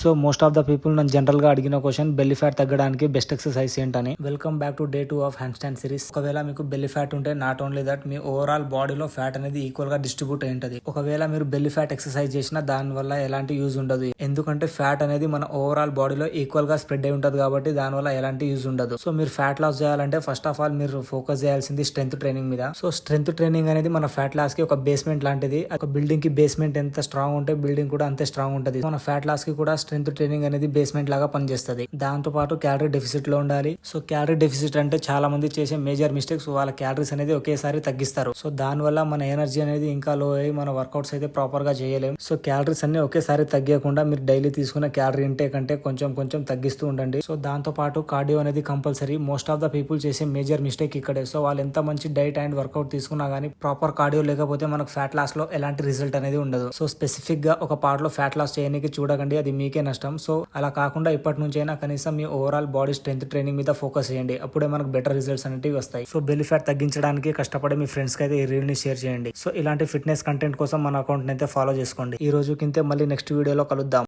So most of the people నన్ను general గా అడిగిన క్వశ్చన్ బెల్లీ ఫ్యాట్ తగ్గడానికి బెస్ట్ ఎక్సర్సైజ్ ఏంటని. Welcome back to day 2 of hand stand series. ఒకవేళ మీకు బెల్లీ ఫ్యాట్ ఉంటే not only that me overall బాడీలో ఫ్యాట్ అనేది ఈక్వల్ గా డిస్ట్రిబ్యూట్ అయి ఉంటది. ఒకవేళ మీరు బెల్లీ ఫ్యాట్ ఎక్సర్సైజ్ చేసినా దాని వల్ల ఎలాంటి యూజ్ ఉండదు, ఎందుకంటే ఫ్యాట్ అనేది మన ఓవరాల్ బాడీలో ఈక్వల్ గా స్ప్రెడ్ అయి ఉంటది కాబట్టి దాని వల్ల ఎలాంటి యూజ్ ఉండదు. సో మీరు ఫ్యాట్ లాస్ చేయాలంటే ఫస్ట్ ఆఫ్ ఆల్ మీరు ఫోకస్ చేయాల్సింది స్ట్రెంత్ ట్రైనింగ్ మీద. సో స్ట్రెంత్ ట్రైనింగ్ అనేది మన ఫ్యాట్ లాస్ కి ఒక బేస్మెంట్ లాంటిది. ఒక బిల్డింగ్ కి బేస్మెంట్ ఎంత స్ట్రాంగ్ ఉంటే బిల్డింగ్ కూడా అంతే స్ట్రాంగ్ ఉంటది. మన ఫ్యాట్ లాస్ కి కూడా స్ట్రెంత్ ట్రైనింగ్ అనేది బేస్మెంట్ లాగా పనిచేస్తుంది. దాంతో పాటు క్యాలరీ డెఫిసిట్ లో ఉండాలి. సో క్యాలరీ డెఫిసిట్ అంటే చాలా మంది చేసే మేజర్ మిస్టేక్స్, వాళ్ళ క్యాలరీస్ అనేది ఒకేసారి తగ్గిస్తారు. సో దాని వల్ల మన ఎనర్జీ అనేది ఇంకా లో అయ్యి మన వర్కౌట్స్ అయితే ప్రాపర్ గా చేయలేము. సో క్యాలరీస్ అన్ని ఒకేసారి తగ్గకుండా మీరు డైలీ తీసుకున్న క్యాలరీ ఇంటేక్ అంటే కొంచెం కొంచెం తగ్గిస్తూ ఉండండి. సో దాంతో పాటు కార్డియో అనేది compulsory. Most of the people చేసే మేజర్ మిస్టేక్ ఇక్కడే. సో వాళ్ళు ఎంత మంచి డైట్ అండ్ వర్కౌట్ తీసుకున్నా గానీ ప్రాపర్ కార్డియో లేకపోతే మనకు ఫ్యాట్ లాస్ లో ఎలాంటి రిజల్ట్ అనేది ఉండదు. సో స్పెసిఫిక్ గా ఒక పార్ట్ లో ఫ్యాట్ లాస్ చేయడానికి చూడకండి, అది మీకే నష్టం. సో అలా కాకుండా ఇప్పటి నుంచి అయినా కనీసం మీ ఓవరాల్ బాడీ స్ట్రెంత్ ట్రైనింగ్ మీద ఫోకస్ చేయండి, అప్పుడే మనకు బెటర్ రిజల్ట్స్ అనేవి వస్తాయి. సో బెల్లీ ఫ్యాట్ తగ్గించడానికి కష్టపడే మీ ఫ్రెండ్స్ కి అయితే ఈ రీల్ ని షేర్ చేయండి. సో ఇలాంటి ఫిట్నెస్ కంటెంట్ కోసం మన అకౌంట్ అయితే ఫాలో చేసుకోండి. ఈ రోజు కింద మళ్ళీ నెక్స్ట్ వీడియోలో కలుద్దాం.